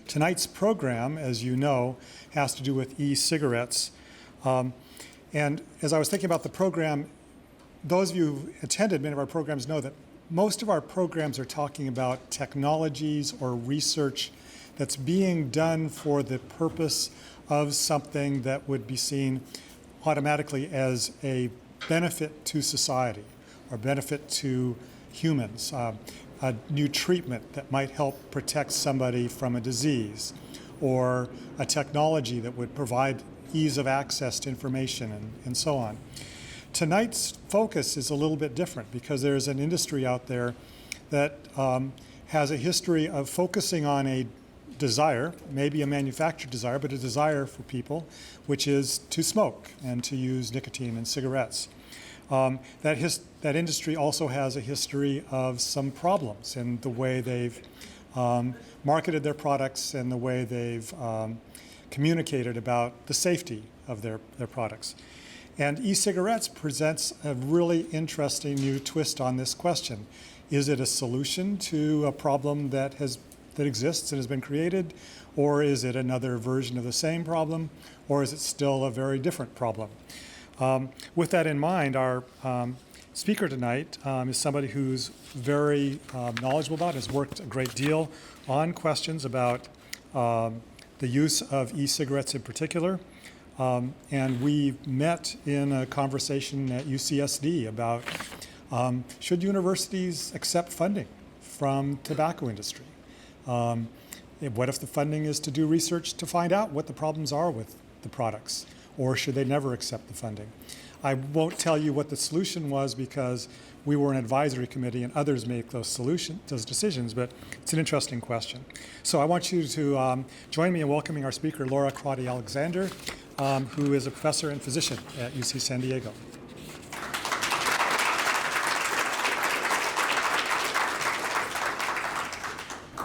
Tonight's program, as you know, has to do with e-cigarettes. And as I was thinking about the program, those of you who attended many of our programs know that most of our programs are talking about technologies or research that's being done for the purpose of something that would be seen automatically as a benefit to society or benefit to humans, a new treatment that might help protect somebody from a disease, or a technology that would provide ease of access to information and so on. Tonight's focus is a little bit different because there's an industry out there that has a history of focusing on a desire, maybe a manufactured desire, but a desire for people, which is to smoke and to use nicotine in cigarettes. That industry also has a history of some problems in the way they've marketed their products and the way they've communicated about the safety of their products. And e-cigarettes presents a really interesting new twist on this question. Is it a solution to a problem that exists and has been created, or is it another version of the same problem, or is it still a very different problem? With that in mind, our speaker tonight is somebody who's very knowledgeable about, has worked a great deal on questions about the use of e-cigarettes in particular. And we met in a conversation at UCSD about should universities accept funding from tobacco industry? What if the funding is to do research to find out what the problems are with the products? Or should they never accept the funding? I won't tell you what the solution was because we were an advisory committee and others make those decisions, but it's an interesting question. So I want you to join me in welcoming our speaker, Laura Crotty Alexander, who is a professor and physician at UC San Diego.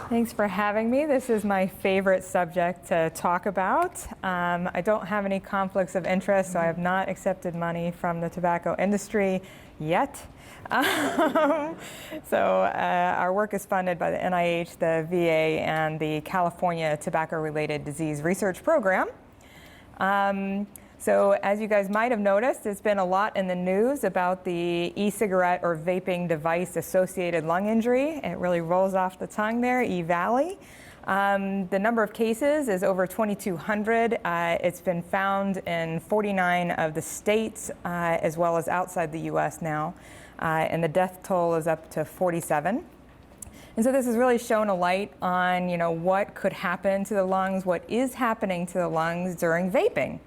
Thanks for having me. This is my favorite subject to talk about. I don't have any conflicts of interest, so I have not accepted money from the tobacco industry yet. Our work is funded by the NIH, the VA, and the California Tobacco-Related Disease Research Program. So as you guys might have noticed, there's been a lot in the news about the e-cigarette or vaping device associated lung injury. It really rolls off the tongue there, E-Valley. The number of cases is over 2,200. It's been found in 49 of the states as well as outside the US now. And the death toll is up to 47. And so this has really shown a light on, what could happen to the lungs, what is happening to the lungs during vaping.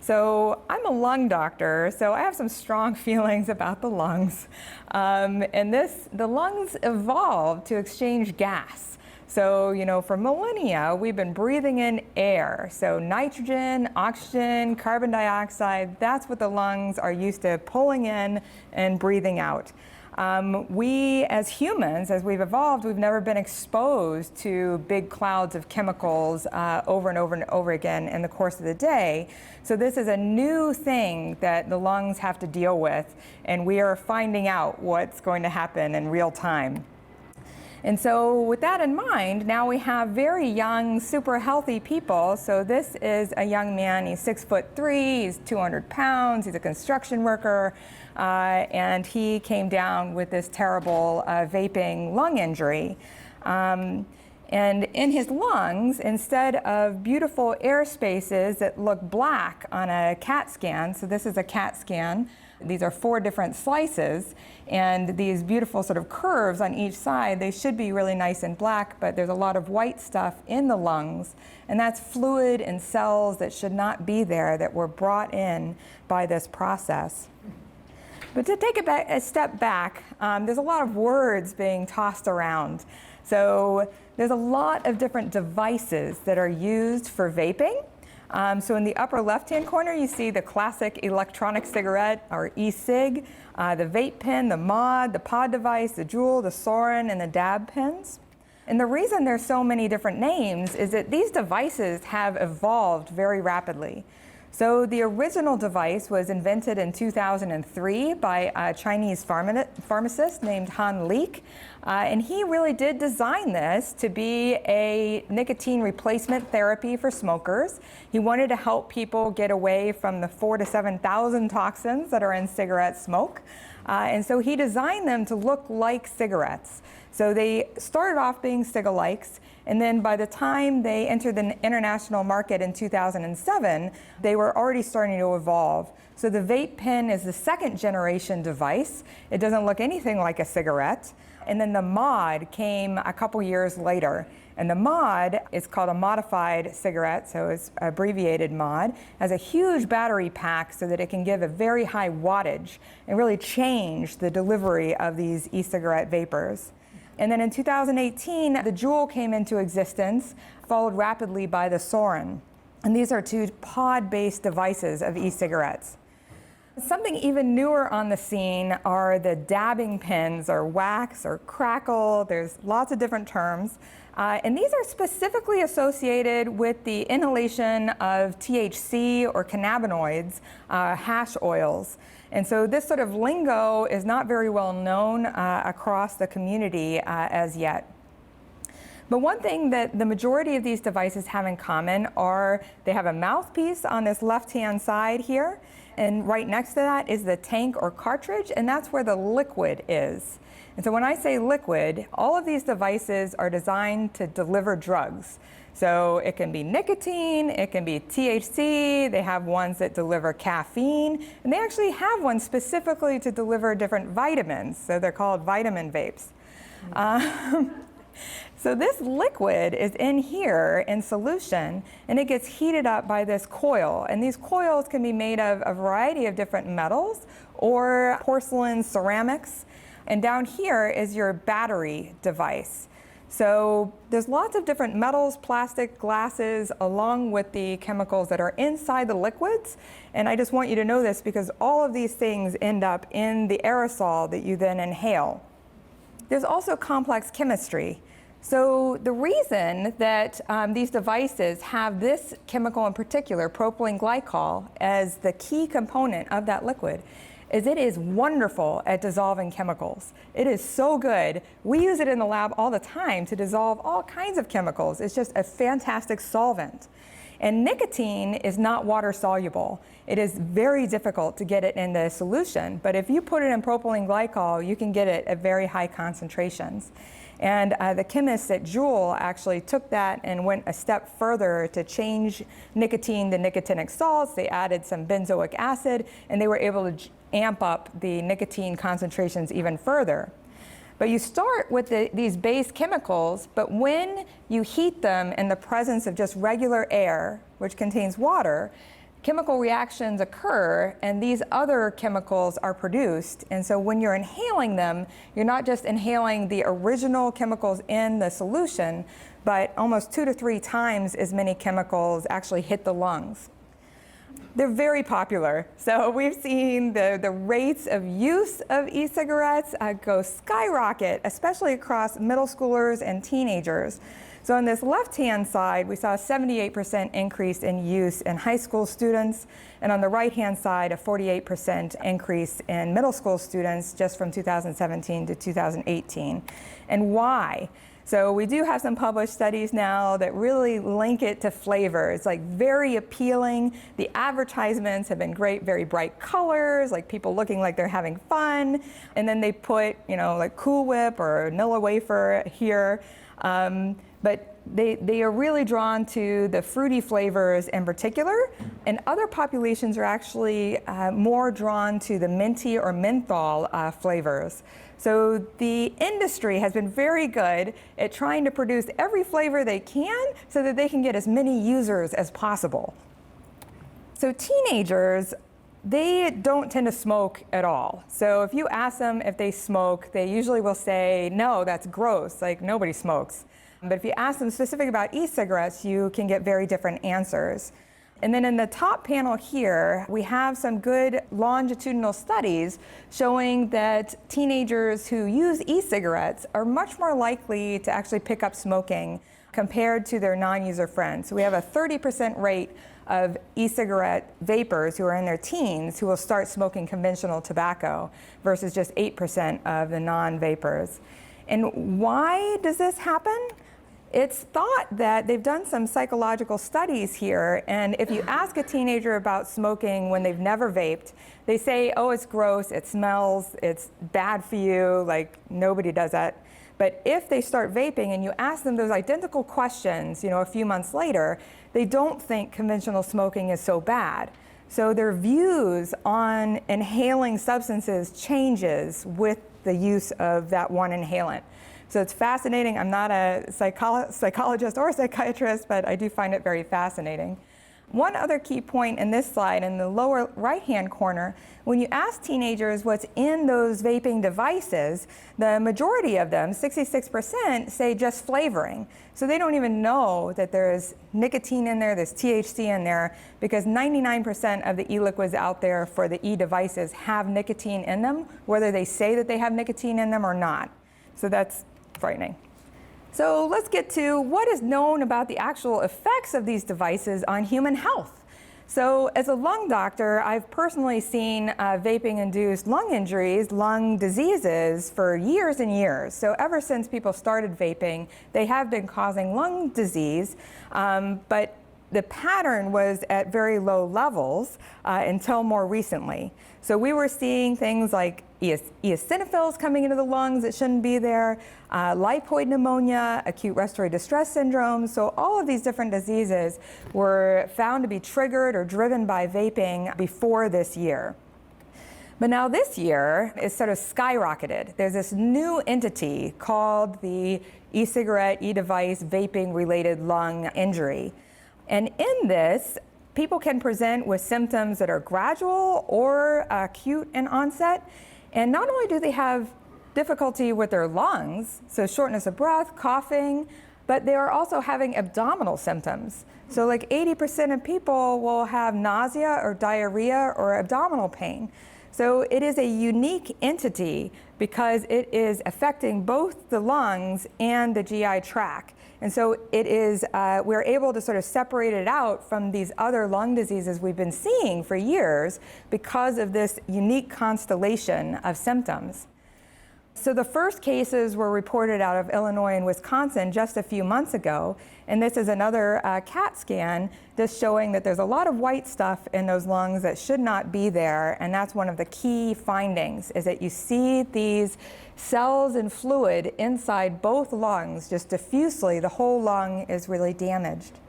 So I'm a lung doctor, so I have some strong feelings about the lungs. The lungs evolved to exchange gas. So, for millennia, we've been breathing in air. So nitrogen, oxygen, carbon dioxide, that's what the lungs are used to pulling in and breathing out. We as humans, as we've evolved, we've never been exposed to big clouds of chemicals over and over and over again in the course of the day. So this is a new thing that the lungs have to deal with, and we are finding out what's going to happen in real time. And so with that in mind, now we have very young, super healthy people. So this is a young man, he's 6'3", he's 200 pounds, he's a construction worker, and he came down with this terrible vaping lung injury. And in his lungs, instead of beautiful air spaces that look black on a CAT scan, so this is a CAT scan, these are 4 different slices, and these beautiful sort of curves on each side, they should be really nice and black, but there's a lot of white stuff in the lungs, and that's fluid and cells that should not be there that were brought in by this process. But to take a step back, there's a lot of words being tossed around. So there's a lot of different devices that are used for vaping. So in the upper left-hand corner, you see the classic electronic cigarette, or e-cig, the vape pen, the mod, the pod device, the Juul, the Soren, and the dab pens. And the reason there's so many different names is that these devices have evolved very rapidly. So the original device was invented in 2003 by a Chinese pharmacist named Han Leek. And he really did design this to be a nicotine replacement therapy for smokers. He wanted to help people get away from the 4,000 to 7,000 toxins that are in cigarette smoke. And so he designed them to look like cigarettes. So they started off being cigalikes, and then by the time they entered the international market in 2007, they were already starting to evolve. So the vape pen is the second generation device. It doesn't look anything like a cigarette. And then the mod came a couple years later. And the mod is called a modified cigarette, so it's abbreviated mod, has a huge battery pack so that it can give a very high wattage and really change the delivery of these e-cigarette vapors. And then in 2018, the Juul came into existence, followed rapidly by the Soren. And these are two pod-based devices of e-cigarettes. Something even newer on the scene are the dabbing pens, or wax, or crackle. There's lots of different terms. And these are specifically associated with the inhalation of THC or cannabinoids, hash oils. And so this sort of lingo is not very well known across the community as yet. But one thing that the majority of these devices have in common are they have a mouthpiece on this left-hand side here, and right next to that is the tank or cartridge, and that's where the liquid is. And so when I say liquid, all of these devices are designed to deliver drugs. So it can be nicotine, it can be THC, they have ones that deliver caffeine, and they actually have one specifically to deliver different vitamins, so they're called vitamin vapes. So this liquid is in here in solution, and it gets heated up by this coil. And these coils can be made of a variety of different metals or porcelain, ceramics. And down here is your battery device. So there's lots of different metals, plastic, glasses, along with the chemicals that are inside the liquids. And I just want you to know this because all of these things end up in the aerosol that you then inhale. There's also complex chemistry. So the reason that these devices have this chemical in particular, propylene glycol, as the key component of that liquid is it is wonderful at dissolving chemicals. It is so good. We use it in the lab all the time to dissolve all kinds of chemicals. It's just a fantastic solvent. And nicotine is not water soluble. It is very difficult to get it in the solution, but if you put it in propylene glycol, you can get it at very high concentrations. And the chemists at Juul actually took that and went a step further to change nicotine to nicotinic salts. They added some benzoic acid, and they were able to amp up the nicotine concentrations even further. But you start with these base chemicals, but when you heat them in the presence of just regular air, which contains water, chemical reactions occur and these other chemicals are produced. And so when you're inhaling them, you're not just inhaling the original chemicals in the solution, but almost 2 to 3 times as many chemicals actually hit the lungs. They're very popular. So we've seen the rates of use of e-cigarettes go skyrocket, especially across middle schoolers and teenagers. So on this left-hand side, we saw a 78% increase in use in high school students, and on the right-hand side, a 48% increase in middle school students just from 2017 to 2018. And why? So we do have some published studies now that really link it to flavor. It's like very appealing. The advertisements have been great, very bright colors, like people looking like they're having fun. And then they put, like Cool Whip or vanilla wafer here. But they are really drawn to the fruity flavors in particular, and other populations are actually more drawn to the minty or menthol flavors. So the industry has been very good at trying to produce every flavor they can so that they can get as many users as possible. So teenagers, they don't tend to smoke at all. So if you ask them if they smoke, they usually will say, no, that's gross, like nobody smokes. But if you ask them specific about e-cigarettes, you can get very different answers. And then in the top panel here, we have some good longitudinal studies showing that teenagers who use e-cigarettes are much more likely to actually pick up smoking compared to their non-user friends. So we have a 30% rate of e-cigarette vapors who are in their teens who will start smoking conventional tobacco versus just 8% of the non-vapors. And why does this happen? It's thought that they've done some psychological studies here, and if you ask a teenager about smoking when they've never vaped, they say, oh, it's gross, it smells, it's bad for you, like nobody does that. But if they start vaping and you ask them those identical questions, a few months later, they don't think conventional smoking is so bad. So their views on inhaling substances changes with the use of that one inhalant. So it's fascinating. I'm not a psychologist or a psychiatrist, but I do find it very fascinating. One other key point in this slide, in the lower right-hand corner, when you ask teenagers what's in those vaping devices, the majority of them, 66%, say just flavoring. So they don't even know that there's nicotine in there, there's THC in there, because 99% of the e-liquids out there for the e-devices have nicotine in them, whether they say that they have nicotine in them or not. So that's frightening. So let's get to what is known about the actual effects of these devices on human health. So as a lung doctor, I've personally seen vaping-induced lung injuries, lung diseases for years and years. So ever since people started vaping, they have been causing lung disease, but the pattern was at very low levels until more recently. So we were seeing things like eosinophils coming into the lungs that shouldn't be there, lipoid pneumonia, acute respiratory distress syndrome. So all of these different diseases were found to be triggered or driven by vaping before this year. But now this year is sort of skyrocketed. There's this new entity called the e-cigarette, e-device, vaping-related lung injury. And in this, people can present with symptoms that are gradual or acute in onset. And not only do they have difficulty with their lungs, so shortness of breath, coughing, but they are also having abdominal symptoms. So like 80% of people will have nausea or diarrhea or abdominal pain. So it is a unique entity because it is affecting both the lungs and the GI tract. And so it is, we're able to sort of separate it out from these other lung diseases we've been seeing for years because of this unique constellation of symptoms. So the first cases were reported out of Illinois and Wisconsin just a few months ago, and this is another CAT scan just showing that there's a lot of white stuff in those lungs that should not be there, and that's one of the key findings, is that you see these cells and fluid inside both lungs just diffusely. The whole lung is really damaged.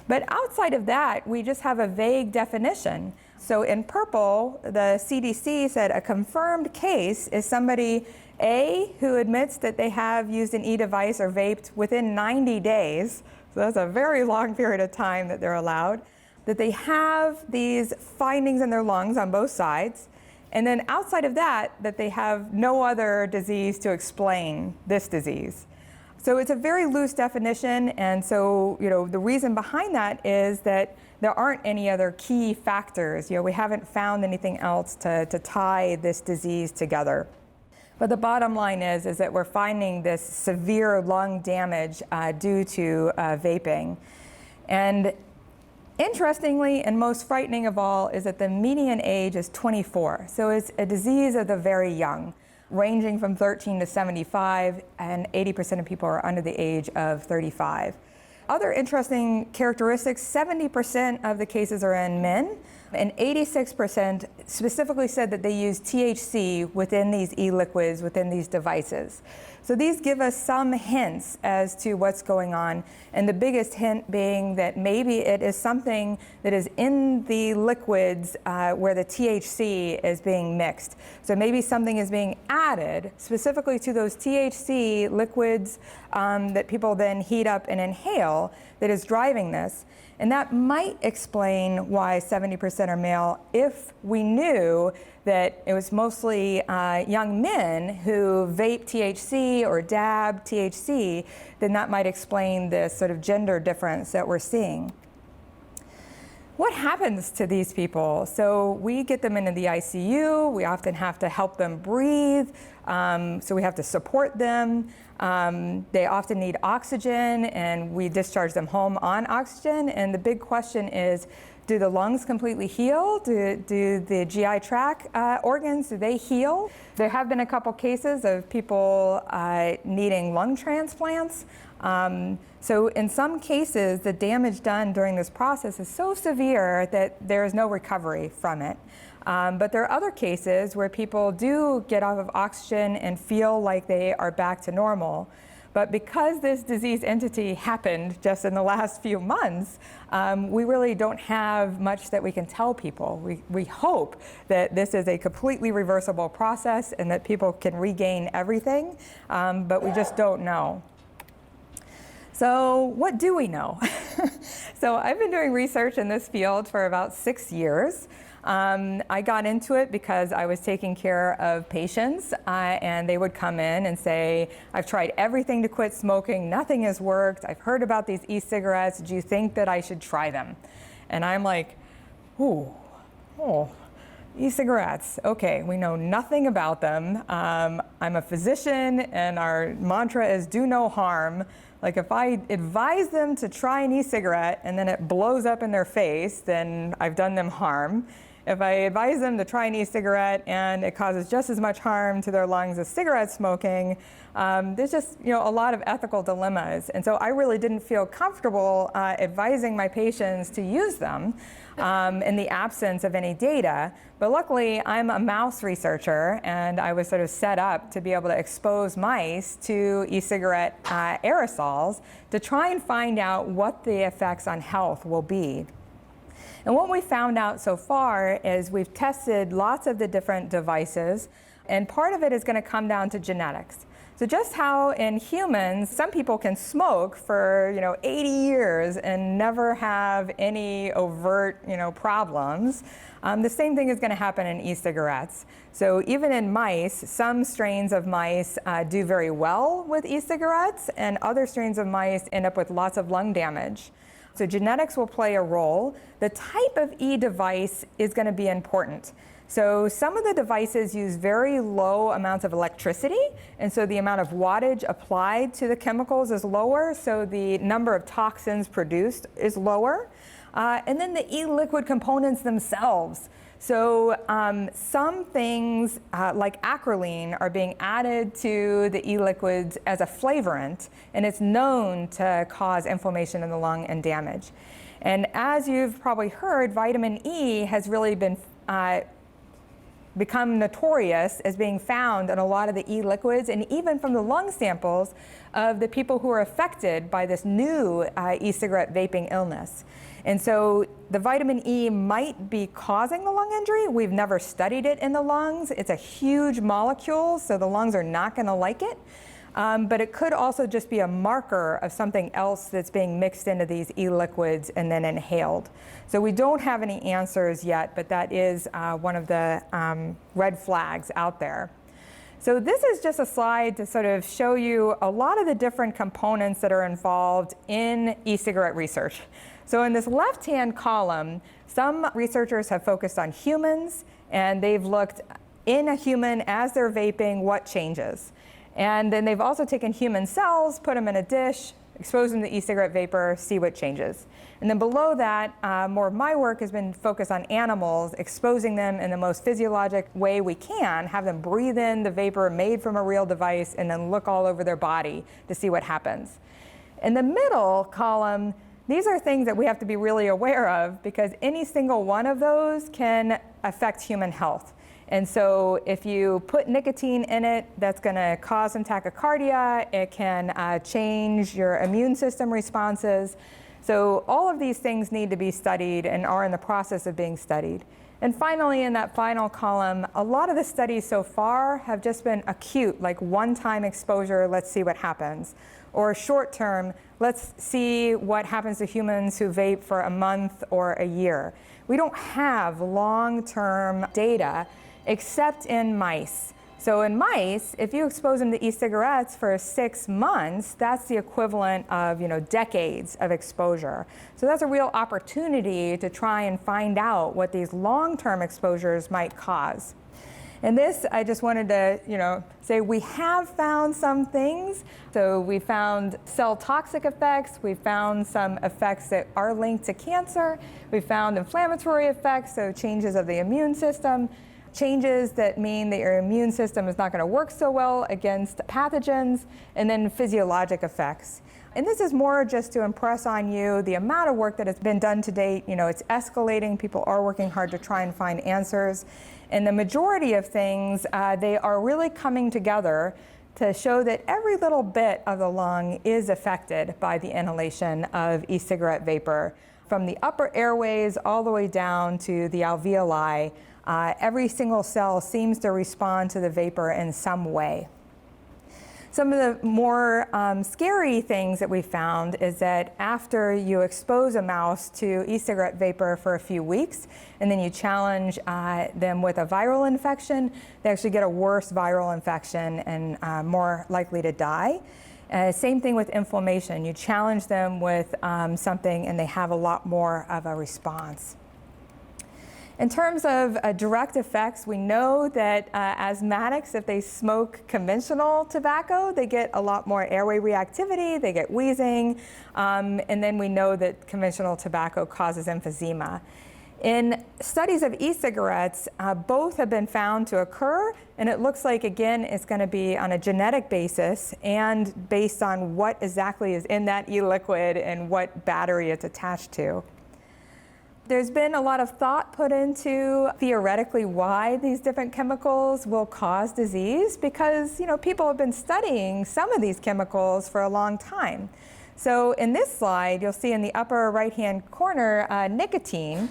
But outside of that, we just have a vague definition. So in purple, the CDC said a confirmed case is somebody, A, who admits that they have used an e-device or vaped within 90 days, so that's a very long period of time that they're allowed, that they have these findings in their lungs on both sides, and then outside of that, that they have no other disease to explain this disease. So it's a very loose definition, and so the reason behind that is that there aren't any other key factors. We haven't found anything else to tie this disease together. But the bottom line is that we're finding this severe lung damage due to vaping. And interestingly, and most frightening of all, is that the median age is 24. So it's a disease of the very young, ranging from 13 to 75, and 80% of people are under the age of 35. Other interesting characteristics, 70% of the cases are in men, and 86% specifically said that they use THC within these e-liquids, within these devices. So these give us some hints as to what's going on, and the biggest hint being that maybe it is something that is in the liquids where the THC is being mixed. So maybe something is being added specifically to those THC liquids that people then heat up and inhale that is driving this. And that might explain why 70% are male if we knew that it was mostly young men who vape THC or dab THC, then that might explain this sort of gender difference that we're seeing. what happens to these people? So we get them into the ICU. We often have to help them breathe. So we have to support them. They often need oxygen, and we discharge them home on oxygen. And the big question is, do the lungs completely heal? Do the GI tract organs, do they heal? There have been a couple cases of people needing lung transplants. So in some cases, the damage done during this process is so severe that there is no recovery from it. But there are other cases where people do get off of oxygen and feel like they are back to normal. But because this disease entity happened just in the last few months, we really don't have much that we can tell people. We hope that this is a completely reversible process and that people can regain everything, but we just don't know. So what do we know? So I've been doing research in this field for about 6 years. I got into it because I was taking care of patients and they would come in and say, I've tried everything to quit smoking, nothing has worked, I've heard about these e-cigarettes, do you think that I should try them? And I'm like, e-cigarettes, okay, we know nothing about them. I'm a physician and our mantra is do no harm. Like if I advise them to try an e-cigarette and then it blows up in their face, then I've done them harm. If I advise them to try an e-cigarette and it causes just as much harm to their lungs as cigarette smoking, there's just a lot of ethical dilemmas. And so I really didn't feel comfortable advising my patients to use them in the absence of any data. But luckily, I'm a mouse researcher, and I was sort of set up to be able to expose mice to e-cigarette aerosols to try and find out what the effects on health will be. And what we found out so far is we've tested lots of the different devices, and part of it is going to come down to genetics. So just how in humans, some people can smoke for 80 years and never have any overt problems, the same thing is going to happen in e-cigarettes. So even in mice, some strains of mice do very well with e-cigarettes, and other strains of mice end up with lots of lung damage. So genetics will play a role. The type of e-device is going to be important. So some of the devices use very low amounts of electricity, and so the amount of wattage applied to the chemicals is lower, so the number of toxins produced is lower. And then the e-liquid components themselves. So some things like acrolein are being added to the e-liquids as a flavorant, and it's known to cause inflammation in the lung and damage. And as you've probably heard, vitamin E has really been become notorious as being found in a lot of the e-liquids, and even from the lung samples of the people who are affected by this new e-cigarette vaping illness. And so the vitamin E might be causing the lung injury. We've never studied it in the lungs. It's a huge molecule, so the lungs are not going to like it. But it could also just be a marker of something else that's being mixed into these e-liquids and then inhaled. So we don't have any answers yet, but that is one of the red flags out there. So this is just a slide to sort of show you a lot of the different components that are involved in e-cigarette research. So in this left-hand column, some researchers have focused on humans, and they've looked in a human as they're vaping, what changes. And then they've also taken human cells, put them in a dish, expose them to e-cigarette vapor, see what changes. And then below that, more of my work has been focused on animals, exposing them in the most physiologic way we can, have them breathe in the vapor made from a real device, and then look all over their body to see what happens. In the middle column, these are things that we have to be really aware of, because any single one of those can affect human health. And so if you put nicotine in it, that's going to cause some tachycardia. It can change your immune system responses. So all of these things need to be studied and are in the process of being studied. And finally, in that final column, a lot of the studies so far have just been acute, like one-time exposure, let's see what happens. Or short-term, let's see what happens to humans who vape for a month or a year. We don't have long-term data except in mice. So in mice, if you expose them to e-cigarettes for 6 months, that's the equivalent of decades of exposure. So that's a real opportunity to try and find out what these long-term exposures might cause. And this, I just wanted to say we have found some things. So we found cell toxic effects. We found some effects that are linked to cancer. We found inflammatory effects, so changes of the immune system. Changes that mean that your immune system is not going to work so well against pathogens, and then physiologic effects. And this is more just to impress on you the amount of work that has been done to date. It's escalating. People are working hard to try and find answers. And the majority of things, they are really coming together to show that every little bit of the lung is affected by the inhalation of e-cigarette vapor. From the upper airways all the way down to the alveoli, every single cell seems to respond to the vapor in some way. Some of the more scary things that we found is that after you expose a mouse to e-cigarette vapor for a few weeks, and then you challenge them with a viral infection, they actually get a worse viral infection and more likely to die. Same thing with inflammation. You challenge them with something and they have a lot more of a response. In terms of direct effects, we know that asthmatics, if they smoke conventional tobacco, they get a lot more airway reactivity, they get wheezing, and then we know that conventional tobacco causes emphysema. In studies of e-cigarettes, both have been found to occur, and it looks like, again, it's going to be on a genetic basis and based on what exactly is in that e-liquid and what battery it's attached to. There's been a lot of thought put into theoretically why these different chemicals will cause disease, because people have been studying some of these chemicals for a long time. So in this slide, you'll see in the upper right-hand corner nicotine,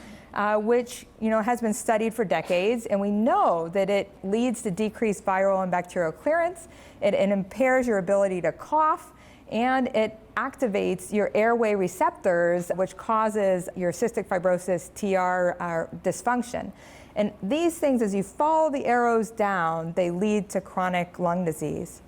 which has been studied for decades, and we know that it leads to decreased viral and bacterial clearance. It impairs your ability to cough, and it activates your airway receptors, which causes your cystic fibrosis TR dysfunction. And these things, as you follow the arrows down, they lead to chronic lung disease.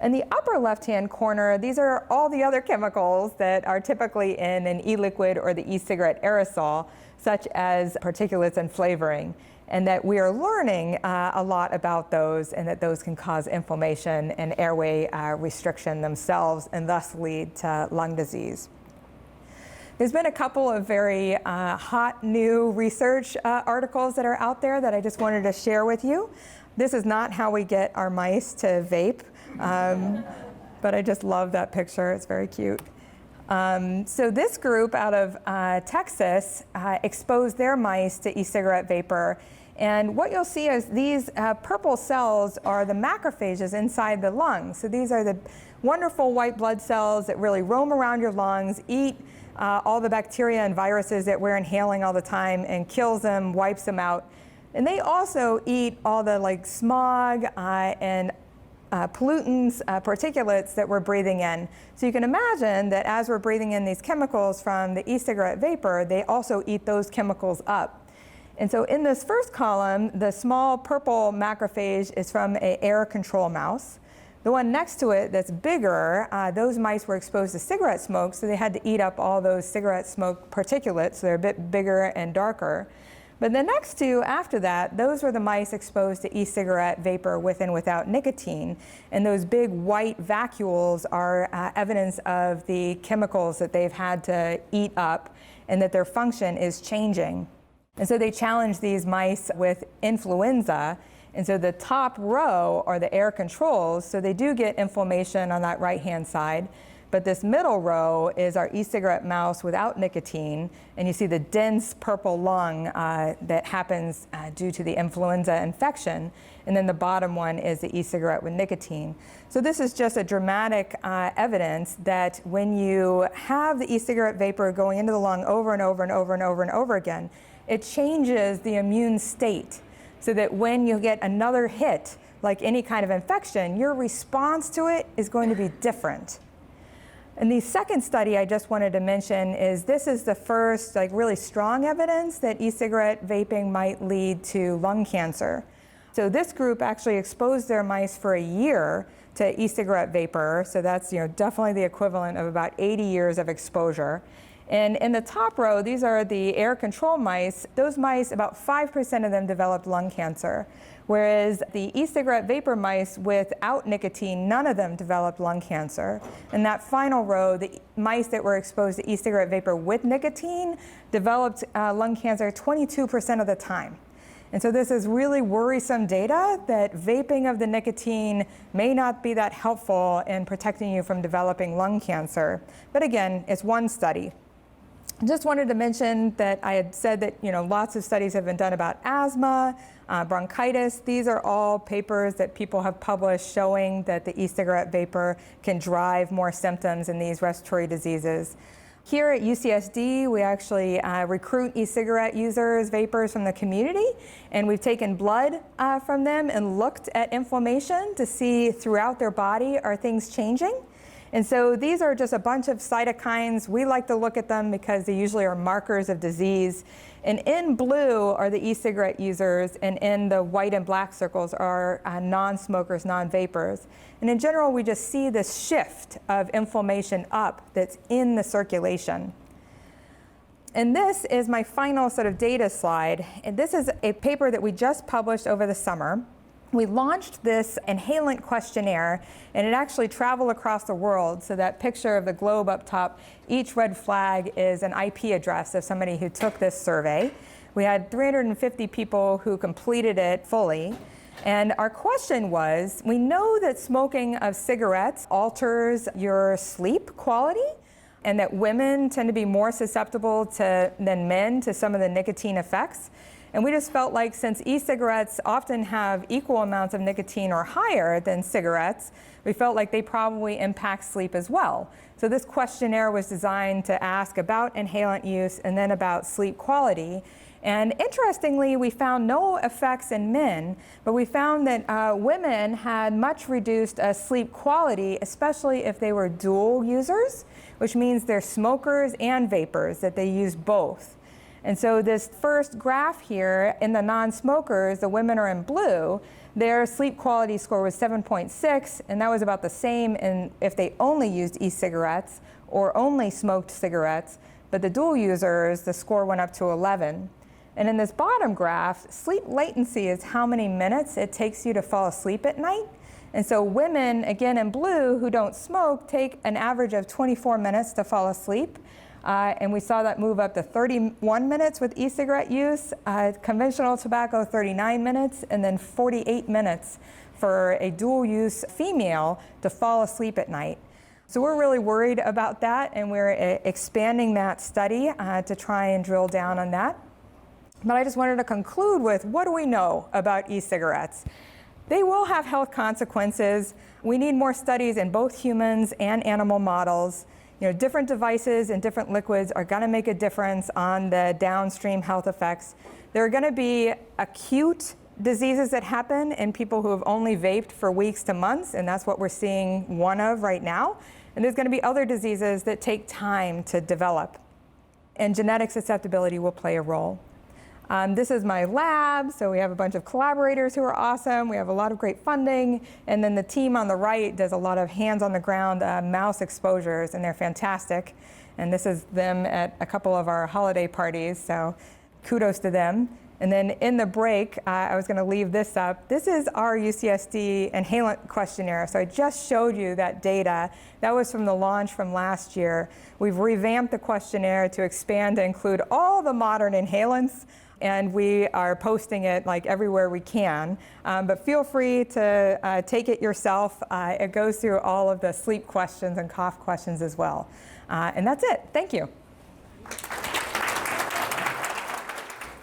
In the upper left-hand corner, these are all the other chemicals that are typically in an e-liquid or the e-cigarette aerosol, such as particulates and flavoring, and that we are learning a lot about those, and that those can cause inflammation and airway restriction themselves and thus lead to lung disease. There's been a couple of very hot new research articles that are out there that I just wanted to share with you. This is not how we get our mice to vape, but I just love that picture. It's very cute. So this group out of Texas exposed their mice to e-cigarette vapor. And what you'll see is these purple cells are the macrophages inside the lungs. So these are the wonderful white blood cells that really roam around your lungs, eat all the bacteria and viruses that we're inhaling all the time and kills them, wipes them out. And they also eat all the smog and pollutants, particulates that we're breathing in. So you can imagine that as we're breathing in these chemicals from the e-cigarette vapor, they also eat those chemicals up. And so in this first column, the small purple macrophage is from an air control mouse. The one next to it that's bigger, those mice were exposed to cigarette smoke, so they had to eat up all those cigarette smoke particulates, so they're a bit bigger and darker. But the next two after that, those were the mice exposed to e-cigarette vapor with and without nicotine. And those big white vacuoles are evidence of the chemicals that they've had to eat up and that their function is changing. And so they challenged these mice with influenza. And so the top row are the air controls, so they do get inflammation on that right-hand side. But this middle row is our e-cigarette mouse without nicotine, and you see the dense purple lung that happens due to the influenza infection. And then the bottom one is the e-cigarette with nicotine. So this is just a dramatic evidence that when you have the e-cigarette vapor going into the lung over and over and over and over and over again, it changes the immune state so that when you get another hit, like any kind of infection, your response to it is going to be different. And the second study I just wanted to mention is this is the first really strong evidence that e-cigarette vaping might lead to lung cancer. So this group actually exposed their mice for a year to e-cigarette vapor. So that's definitely the equivalent of about 80 years of exposure. And in the top row, these are the air control mice. Those mice, about 5% of them developed lung cancer. Whereas the e-cigarette vapor mice without nicotine, none of them developed lung cancer. In that final row, the mice that were exposed to e-cigarette vapor with nicotine developed lung cancer 22% of the time. And so this is really worrisome data that vaping of the nicotine may not be that helpful in protecting you from developing lung cancer. But again, it's one study. Just wanted to mention that I had said that lots of studies have been done about asthma, bronchitis. These are all papers that people have published showing that the e-cigarette vapor can drive more symptoms in these respiratory diseases. Here at UCSD, we actually recruit e-cigarette users, vapors from the community, and we've taken blood from them and looked at inflammation to see throughout their body, are things changing? And so these are just a bunch of cytokines. We like to look at them because they usually are markers of disease. And in blue are the e-cigarette users, and in the white and black circles are non-smokers, non-vapors. And in general, we just see this shift of inflammation up that's in the circulation. And this is my final sort of data slide. And this is a paper that we just published over the summer. We launched this Inhalant questionnaire, and it actually traveled across the world. So that picture of the globe up top, each red flag is an IP address of somebody who took this survey. We had 350 people who completed it fully. And our question was, we know that smoking of cigarettes alters your sleep quality, and that women tend to be more susceptible than men to some of the nicotine effects. And we just felt like since e-cigarettes often have equal amounts of nicotine or higher than cigarettes, we felt like they probably impact sleep as well. So this questionnaire was designed to ask about inhalant use and then about sleep quality. And interestingly, we found no effects in men, but we found that women had much reduced sleep quality, especially if they were dual users, which means they're smokers and vapors, that they use both. And so this first graph here, in the non-smokers, the women are in blue, their sleep quality score was 7.6, and that was about the same if they only used e-cigarettes or only smoked cigarettes. But the dual users, the score went up to 11. And in this bottom graph, sleep latency is how many minutes it takes you to fall asleep at night. And so women, again in blue, who don't smoke, take an average of 24 minutes to fall asleep. And we saw that move up to 31 minutes with e-cigarette use, conventional tobacco 39 minutes, and then 48 minutes for a dual-use female to fall asleep at night. So we're really worried about that, and we're expanding that study to try and drill down on that. But I just wanted to conclude with, what do we know about e-cigarettes? They will have health consequences. We need more studies in both humans and animal models. Different devices and different liquids are going to make a difference on the downstream health effects. There are going to be acute diseases that happen in people who have only vaped for weeks to months, and that's what we're seeing one of right now. And there's going to be other diseases that take time to develop. And genetic susceptibility will play a role. This is my lab, so we have a bunch of collaborators who are awesome. We have a lot of great funding, and then the team on the right does a lot of hands-on-the-ground mouse exposures, and they're fantastic. And this is them at a couple of our holiday parties, so kudos to them. And then in the break, I was going to leave this up. This is our UCSD Inhalant questionnaire. So I just showed you that data. That was from the launch from last year. We've revamped the questionnaire to expand to include all the modern inhalants, and we are posting it like everywhere we can. But feel free to take it yourself. It goes through all of the sleep questions and cough questions as well. And that's it. Thank you.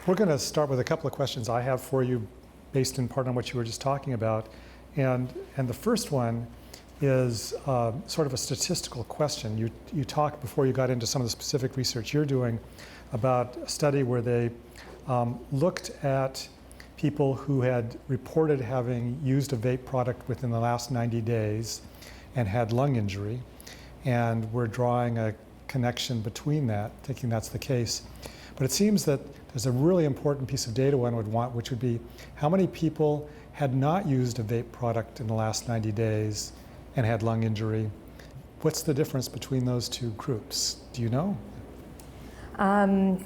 We're going to start with a couple of questions I have for you based in part on what you were just talking about. And the first one is sort of a statistical question. You talked before you got into some of the specific research you're doing about a study where they looked at people who had reported having used a vape product within the last 90 days and had lung injury, and we're drawing a connection between that, thinking that's the case. But But it seems that there's a really important piece of data one would want, which would be how many people had not used a vape product in the last 90 days and had lung injury. What's the difference between those two groups? Do you know?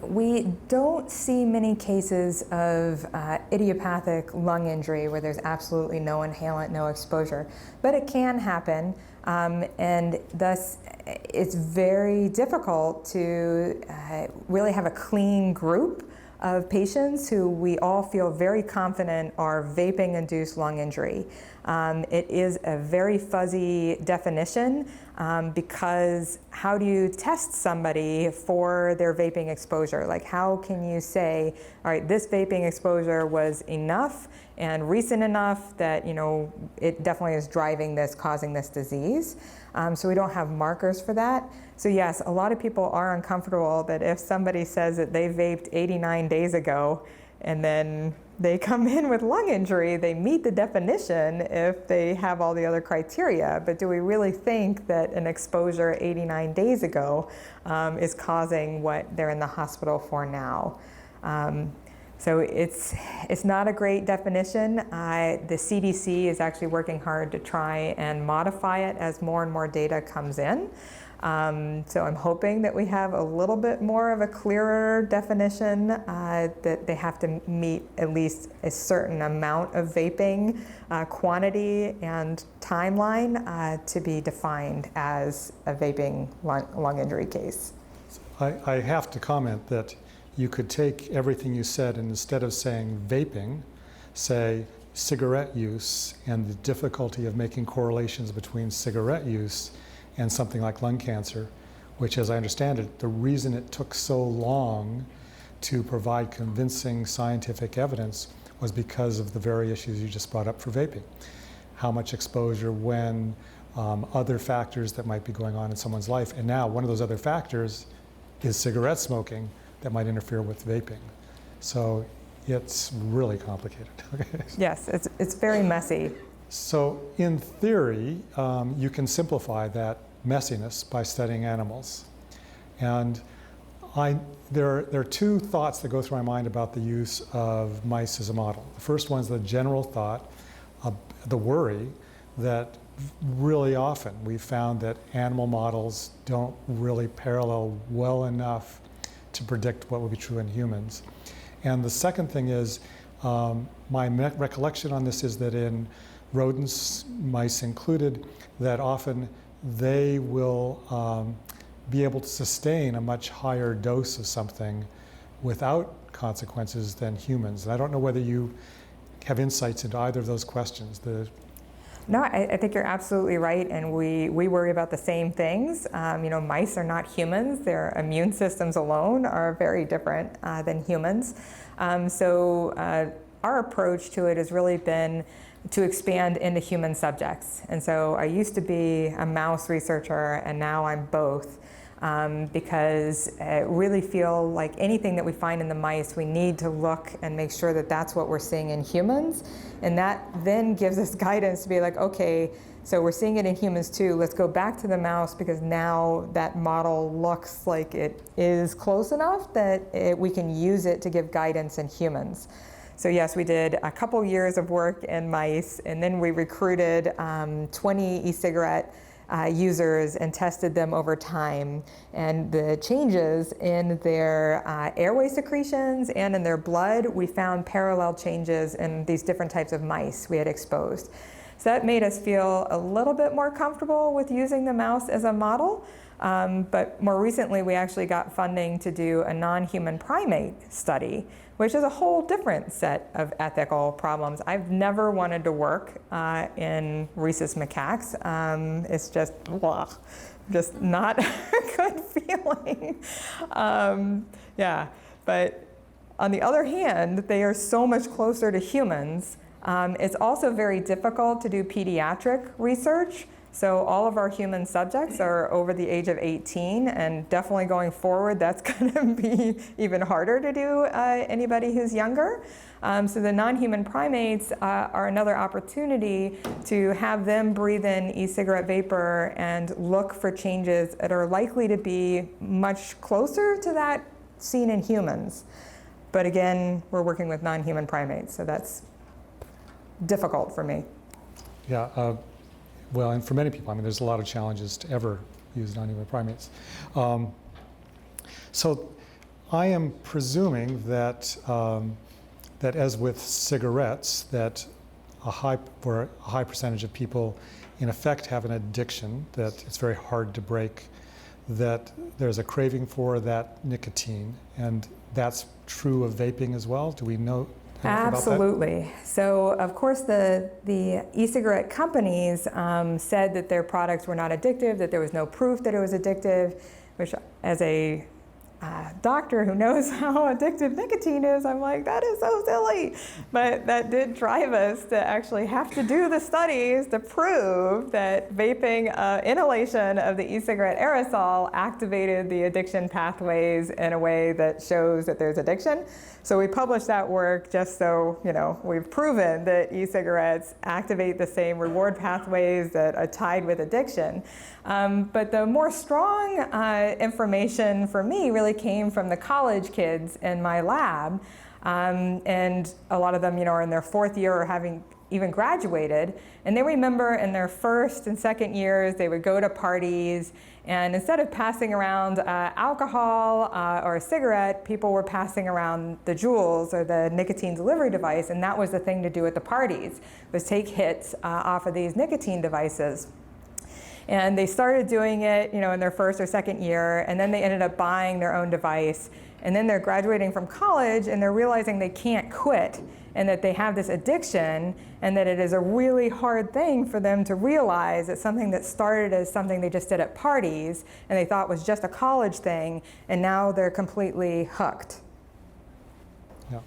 We don't see many cases of idiopathic lung injury where there's absolutely no inhalant, no exposure, but it can happen, and thus it's very difficult to really have a clean group of patients who we all feel very confident are vaping-induced lung injury. It is a very fuzzy definition because how do you test somebody for their vaping exposure? Like, how can you say, all right, this vaping exposure was enough and recent enough that, you know, it definitely is driving this, causing this disease. So we don't have markers for that. So yes, a lot of people are uncomfortable that if somebody says that they vaped 89 days ago and then they come in with lung injury, they meet the definition if they have all the other criteria. But do we really think that an exposure 89 days ago is causing what they're in the hospital for now? So it's not a great definition. The CDC is actually working hard to try and modify it as more and more data comes in. So I'm hoping that we have a little bit more of a clearer definition, that they have to meet at least a certain amount of vaping quantity and timeline to be defined as a vaping lung injury case. I have to comment that you could take everything you said and instead of saying vaping, say cigarette use and the difficulty of making correlations between cigarette use and something like lung cancer, which, as I understand it, the reason it took so long to provide convincing scientific evidence was because of the very issues you just brought up for vaping. How much exposure, when, other factors that might be going on in someone's life. And now one of those other factors is cigarette smoking that might interfere with vaping. So it's really complicated. Yes, it's very messy. So in theory, you can simplify that messiness by studying animals. And there are two thoughts that go through my mind about the use of mice as a model. The first one is the general thought, the worry that really often we've found that animal models don't really parallel well enough to predict what will be true in humans. And the second thing is, my recollection on this is that in rodents, mice included, that often they will be able to sustain a much higher dose of something without consequences than humans. And I don't know whether you have insights into either of those questions. No, I think you're absolutely right, and we worry about the same things. You know, mice are not humans. Their immune systems alone are very different than humans. So our approach to it has really been to expand into human subjects. And so I used to be a mouse researcher, and now I'm both. Because I really feel like anything that we find in the mice, we need to look and make sure that that's what we're seeing in humans. And that then gives us guidance to be like, okay, so we're seeing it in humans too. Let's go back to the mouse because now that model looks like it is close enough that we can use it to give guidance in humans. So yes, we did a couple years of work in mice, and then we recruited 20 e-cigarette users and tested them over time, and the changes in their airway secretions and in their blood, we found parallel changes in these different types of mice we had exposed. So that made us feel a little bit more comfortable with using the mouse as a model. But more recently, we actually got funding to do a non-human primate study, which is a whole different set of ethical problems. I've never wanted to work in rhesus macaques. It's just, blah, just not a good feeling. Yeah, but on the other hand, they are so much closer to humans. It's also very difficult to do pediatric research. So all of our human subjects are over the age of 18, and definitely going forward, that's going to be even harder to do anybody who's younger. So the non-human primates are another opportunity to have them breathe in e-cigarette vapor and look for changes that are likely to be much closer to that seen in humans. But again, we're working with non-human primates, so that's difficult for me. Yeah, well, and for many people, I mean, there's a lot of challenges to ever use non-human primates. So I am presuming that, that as with cigarettes, that a high percentage of people in effect have an addiction, that it's very hard to break, that there's a craving for that nicotine, and that's true of vaping as well? Do we know anything about that? Absolutely. So, of course, the e-cigarette companies said that their products were not addictive, that there was no proof that it was addictive, which as a doctor who knows how addictive nicotine is, I'm like, that is so silly. But that did drive us to actually have to do the studies to prove that vaping inhalation of the e-cigarette aerosol activated the addiction pathways in a way that shows that there's addiction. So we published that work just so, you know, we've proven that e-cigarettes activate the same reward pathways that are tied with addiction. But the more strong information for me really came from the college kids in my lab. And a lot of them, you know, are in their fourth year or having even graduated. And they remember in their first and second years, they would go to parties, and instead of passing around alcohol or a cigarette, people were passing around the Juuls or the nicotine delivery device, and that was the thing to do at the parties, was take hits off of these nicotine devices. And they started doing it, you know, in their first or second year, and then they ended up buying their own device. And then they're graduating from college, and they're realizing they can't quit, and that they have this addiction, and that it is a really hard thing for them to realize that something that started as something they just did at parties, and they thought was just a college thing, and now they're completely hooked. Yeah.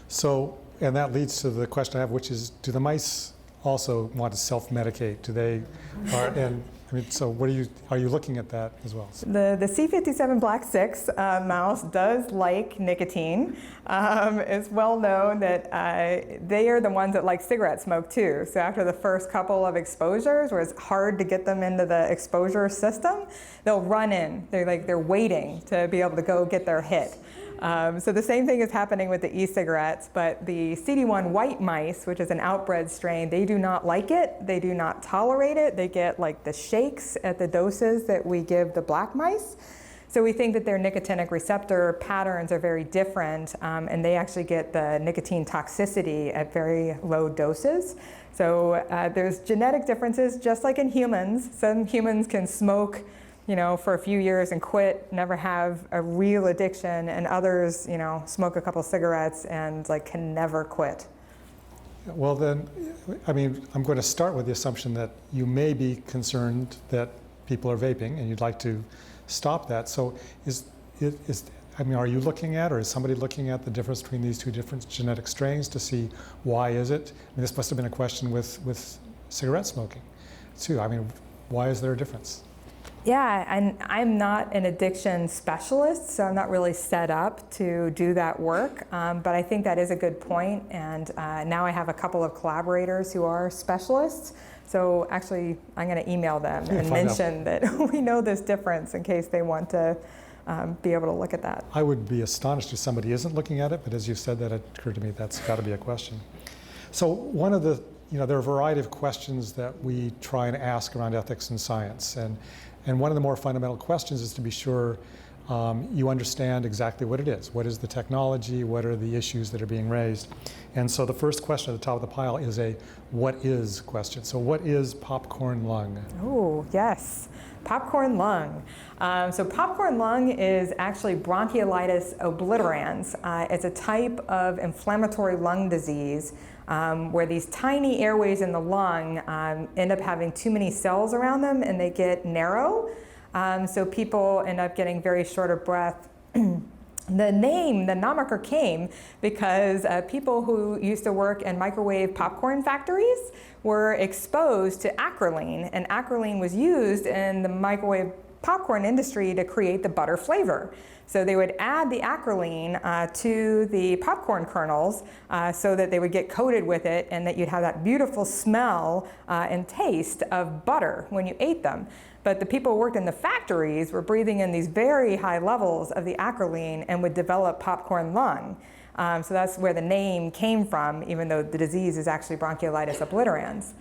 So, and that leads to the question I have, which is, do the mice also want to self-medicate? Do they, and I mean, so what are you looking at that as well? The C57 Black 6 mouse does like nicotine. It's well known that they are the ones that like cigarette smoke too. So after the first couple of exposures, where it's hard to get them into the exposure system, they'll run in. They're waiting to be able to go get their hit. So the same thing is happening with the e-cigarettes, but the CD1 white mice, which is an outbred strain, they do not like it. They do not tolerate it. They get like the shakes at the doses that we give the black mice. So we think that their nicotinic receptor patterns are very different, and they actually get the nicotine toxicity at very low doses. So there's genetic differences, just like in humans. Some humans can smoke, you know, for a few years and quit, never have a real addiction, and others, you know, smoke a couple cigarettes and like can never quit. Well then, I mean, I'm going to start with the assumption that you may be concerned that people are vaping and you'd like to stop that. So I mean, are you looking at, or is somebody looking at the difference between these two different genetic strains to see why is it? I mean, this must have been a question with cigarette smoking too. I mean, why is there a difference? Yeah, and I'm not an addiction specialist, so I'm not really set up to do that work, but I think that is a good point, and now I have a couple of collaborators who are specialists, so actually I'm going to email them and mention that we know this difference in case they want to be able to look at that. I would be astonished if somebody isn't looking at it, but as you said that, it occurred to me that's got to be a question. So one of the, you know, there are a variety of questions that we try and ask around ethics and science, and one of the more fundamental questions is to be sure you understand exactly what it is. What is the technology? What are the issues that are being raised? And so the first question at the top of the pile is a what is question. So what is popcorn lung? Oh, yes. Popcorn lung. So popcorn lung is actually bronchiolitis obliterans. It's a type of inflammatory lung disease where these tiny airways in the lung end up having too many cells around them and they get narrow. So people end up getting very short of breath. The moniker came because people who used to work in microwave popcorn factories were exposed to acrolein, and acrolein was used in the microwave popcorn industry to create the butter flavor. So they would add the acrolein to the popcorn kernels so that they would get coated with it and that you'd have that beautiful smell and taste of butter when you ate them. But the people who worked in the factories were breathing in these very high levels of the acrolein and would develop popcorn lung. So that's where the name came from, even though the disease is actually bronchiolitis obliterans.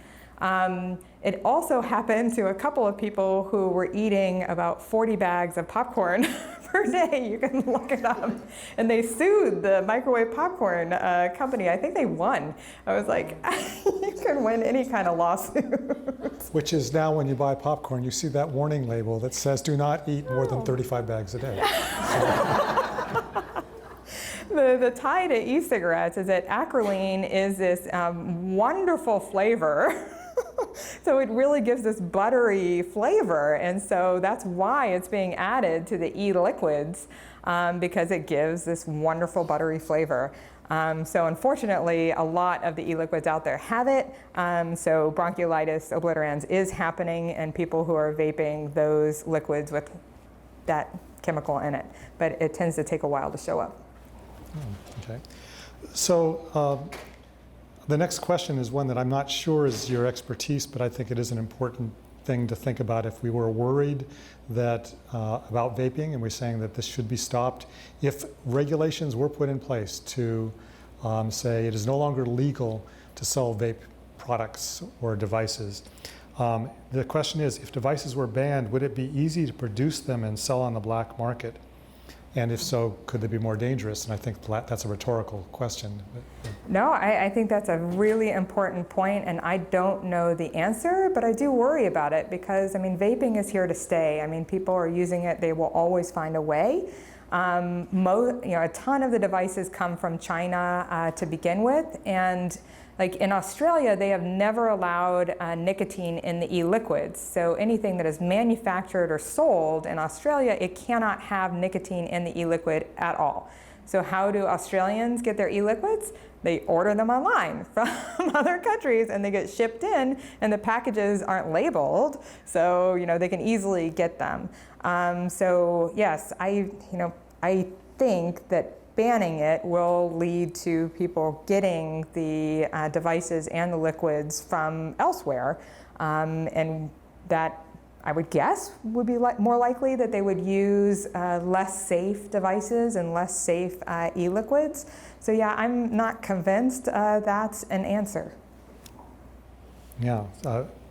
It also happened to a couple of people who were eating about 40 bags of popcorn per day. You can look it up. And they sued the microwave popcorn company. I think they won. I was like, you can win any kind of lawsuit. Which is now when you buy popcorn, you see that warning label that says do not eat more than 35 bags a day. The tie to e-cigarettes is that acrolein is this wonderful flavor. So it really gives this buttery flavor, and so that's why it's being added to the e-liquids, because it gives this wonderful buttery flavor. So unfortunately, a lot of the e-liquids out there have it, so bronchiolitis obliterans is happening in people who are vaping those liquids with that chemical in it, but it tends to take a while to show up. Okay. So the next question is one that I'm not sure is your expertise, but I think it is an important thing to think about. If we were worried that about vaping and we're saying that this should be stopped, if regulations were put in place to say it is no longer legal to sell vape products or devices, the question is, if devices were banned, would it be easy to produce them and sell on the black market? And if so, could they be more dangerous? And I think that's a rhetorical question. No, I think that's a really important point, and I don't know the answer, but I do worry about it because, I mean, vaping is here to stay. I mean, people are using it, they will always find a way. A ton of the devices come from China to begin with, and like in Australia, they have never allowed nicotine in the e-liquids. So anything that is manufactured or sold in Australia, it cannot have nicotine in the e-liquid at all. So how do Australians get their e-liquids? They order them online from other countries and they get shipped in, and the packages aren't labeled, so they can easily get them. So yes, I think that banning it will lead to people getting the devices and the liquids from elsewhere, and that I would guess would be more likely that they would use less safe devices and less safe e-liquids. So yeah, I'm not convinced that's an answer. Yeah,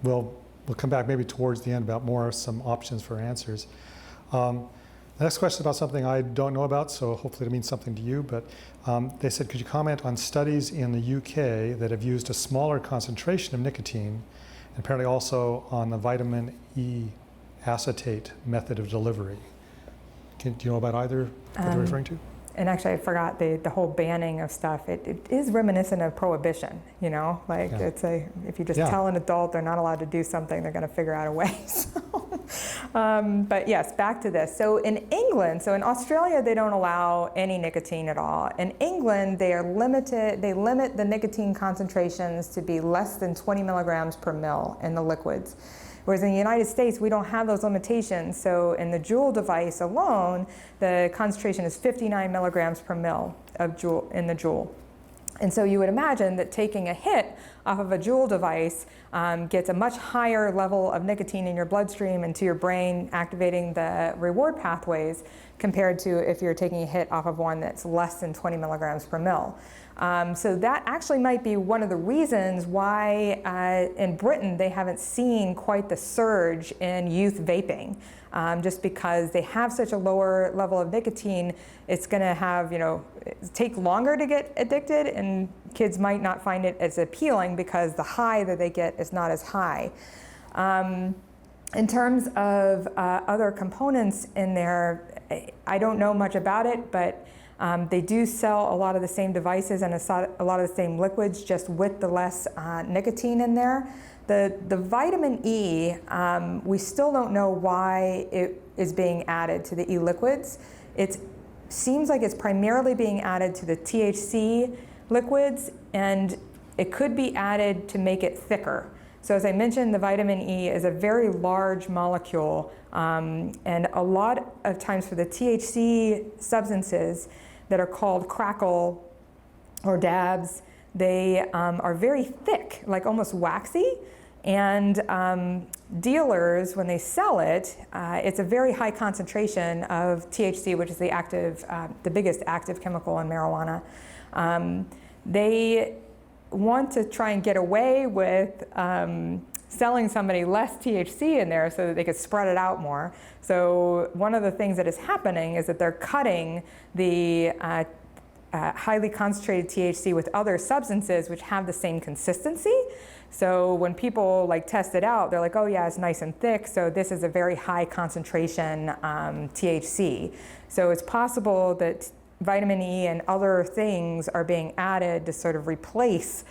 we'll come back maybe towards the end about some options for answers. The next question is about something I don't know about, so hopefully it means something to you, but they said, could you comment on studies in the UK that have used a smaller concentration of nicotine, and apparently also on the vitamin E acetate method of delivery? Do you know about either that they're referring to? And actually, I forgot the whole banning of stuff. It is reminiscent of prohibition, like it's if you just tell an adult they're not allowed to do something, they're going to figure out a way. But yes, back to this. So in England, in Australia, they don't allow any nicotine at all. In England, they limit the nicotine concentrations to be less than 20 milligrams per mil in the liquids. Whereas in the United States, we don't have those limitations. So in the Juul device alone, the concentration is 59 milligrams per mil of Juul in the Juul. And so you would imagine that taking a hit off of a Juul device gets a much higher level of nicotine in your bloodstream and to your brain, activating the reward pathways, compared to if you're taking a hit off of one that's less than 20 milligrams per mil. So that actually might be one of the reasons why in Britain they haven't seen quite the surge in youth vaping. Just because they have such a lower level of nicotine, it's going to have, take longer to get addicted, and kids might not find it as appealing because the high that they get is not as high. In terms of other components in there, I don't know much about it, but they do sell a lot of the same devices and a lot of the same liquids, just with the less nicotine in there. The vitamin E, we still don't know why it is being added to the e-liquids. It seems like it's primarily being added to the THC liquids, and it could be added to make it thicker. So as I mentioned, the vitamin E is a very large molecule, and a lot of times for the THC substances that are called crackle or dabs, they are very thick, like almost waxy. And dealers, when they sell it, it's a very high concentration of THC, which is the biggest active chemical in marijuana. They want to try and get away with selling somebody less THC in there so that they could spread it out more. So one of the things that is happening is that they're cutting the highly concentrated THC with other substances which have the same consistency. So when people like test it out, they're like, oh yeah, it's nice and thick, so this is a very high concentration THC. So it's possible that vitamin E and other things are being added to sort of replace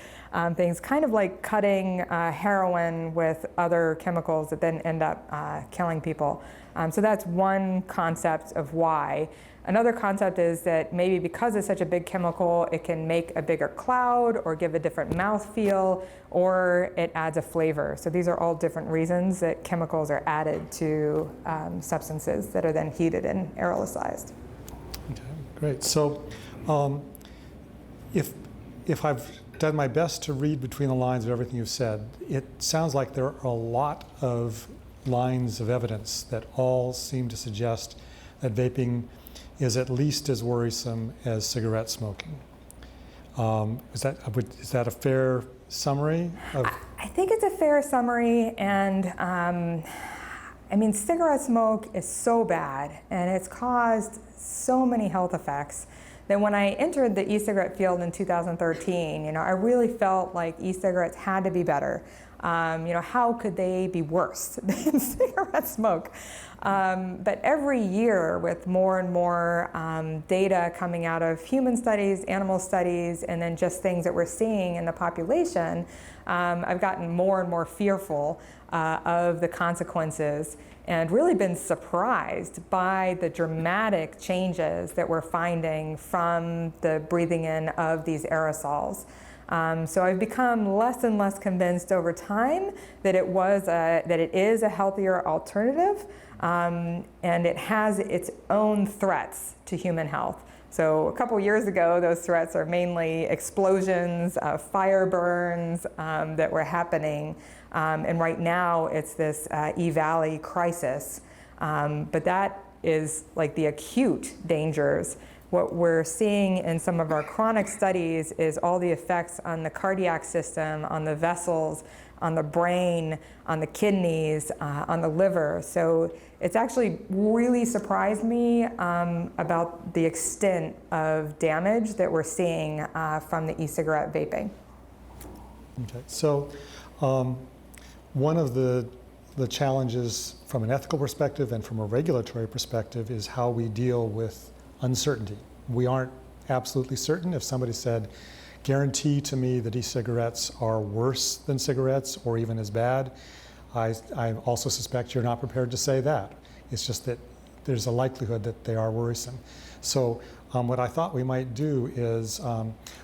things, kind of like cutting heroin with other chemicals that then end up killing people. So that's one concept of why. Another concept is that maybe because it's such a big chemical, it can make a bigger cloud or give a different mouthfeel, or it adds a flavor. So these are all different reasons that chemicals are added to substances that are then heated and aerosolized. Okay, great. So if I've done my best to read between the lines of everything you've said, it sounds like there are a lot of lines of evidence that all seem to suggest that vaping is at least as worrisome as cigarette smoking. Is that a fair summary? I think it's a fair summary, and I mean, cigarette smoke is so bad, and it's caused so many health effects that when I entered the e-cigarette field in 2013, I really felt like e-cigarettes had to be better. How could they be worse than cigarette smoke? But every year, with more and more data coming out of human studies, animal studies, and then just things that we're seeing in the population, I've gotten more and more fearful of the consequences, and really been surprised by the dramatic changes that we're finding from the breathing in of these aerosols. So I've become less and less convinced over time that it is a healthier alternative, and it has its own threats to human health. So a couple years ago, those threats are mainly explosions, fire burns that were happening, and right now it's this E-Valley crisis. But that is like the acute dangers. What we're seeing in some of our chronic studies is all the effects on the cardiac system, on the vessels, on the brain, on the kidneys, on the liver. So it's actually really surprised me about the extent of damage that we're seeing from the e-cigarette vaping. Okay, so one of the challenges from an ethical perspective and from a regulatory perspective is how we deal with uncertainty. We aren't absolutely certain. If somebody said, guarantee to me that e-cigarettes are worse than cigarettes or even as bad, I also suspect you're not prepared to say that. It's just that there's a likelihood that they are worrisome. So what I thought we might do is,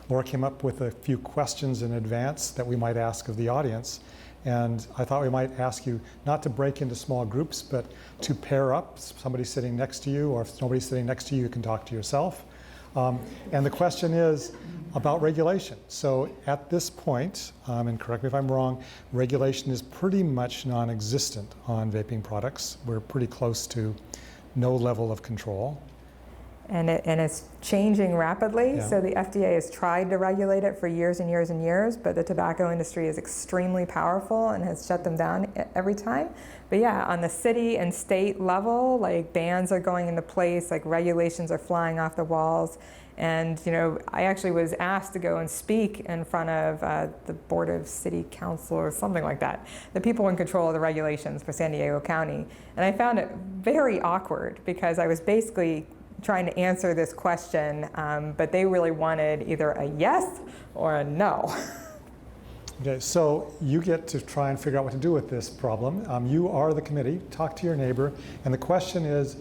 Laura came up with a few questions in advance that we might ask of the audience. And I thought we might ask you not to break into small groups, but to pair up, somebody sitting next to you, or if nobody's sitting next to you, you can talk to yourself. And the question is about regulation. So at this point, and correct me if I'm wrong, regulation is pretty much non-existent on vaping products. We're pretty close to no level of control. And it's changing rapidly. Yeah. So the FDA has tried to regulate it for years and years and years, but the tobacco industry is extremely powerful and has shut them down every time. But yeah, on the city and state level, like bans are going into place, like regulations are flying off the walls. And I actually was asked to go and speak in front of the Board of City Council or something like that, the people in control of the regulations for San Diego County. And I found it very awkward because I was basically trying to answer this question, but they really wanted either a yes or a no. Okay, so you get to try and figure out what to do with this problem. You are the committee. Talk to your neighbor. And the question is,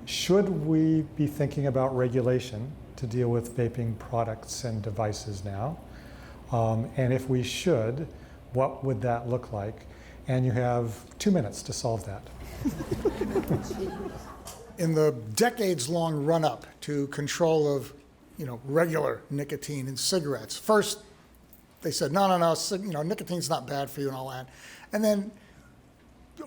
should we be thinking about regulation to deal with vaping products and devices now? And if we should, what would that look like? And you have 2 minutes to solve that. In the decades-long run-up to control of, regular nicotine in cigarettes, first they said, no, nicotine's not bad for you and all that. And then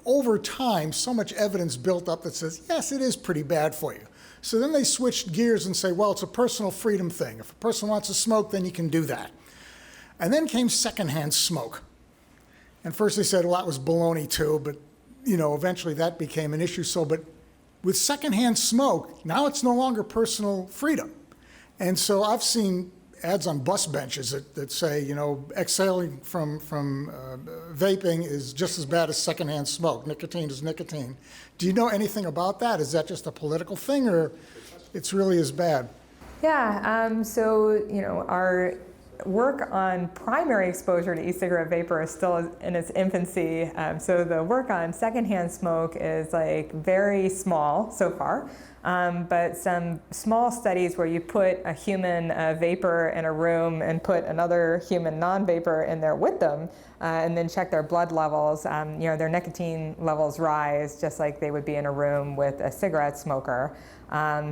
over time, so much evidence built up that says, yes, it is pretty bad for you. So then they switched gears and say, well, it's a personal freedom thing. If a person wants to smoke, then you can do that. And then came secondhand smoke. And first they said, well, that was baloney too, but eventually that became an issue. But with secondhand smoke, now it's no longer personal freedom. And so I've seen ads on bus benches that say, exhaling from vaping is just as bad as secondhand smoke. Nicotine is nicotine. Do you know anything about that? Is that just a political thing, or it's really as bad? Yeah, so our work on primary exposure to e-cigarette vapor is still in its infancy. So the work on secondhand smoke is like very small so far. But some small studies where you put a human vapor in a room and put another human non-vapor in there with them, and then check their blood levels, their nicotine levels rise just like they would be in a room with a cigarette smoker.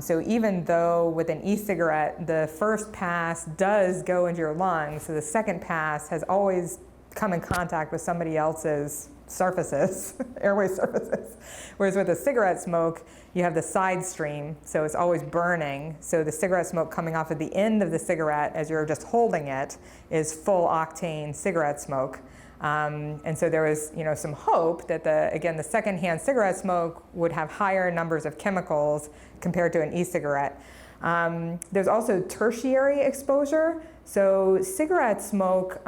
So even though with an e-cigarette, the first pass does go into your lungs, so the second pass has always come in contact with somebody else's surfaces, airway surfaces. Whereas with a cigarette smoke, you have the side stream, so it's always burning. So the cigarette smoke coming off at the end of the cigarette as you're just holding it is full octane cigarette smoke. And so there was, some hope that the secondhand cigarette smoke would have higher numbers of chemicals compared to an e-cigarette. There's also tertiary exposure. So cigarette smoke,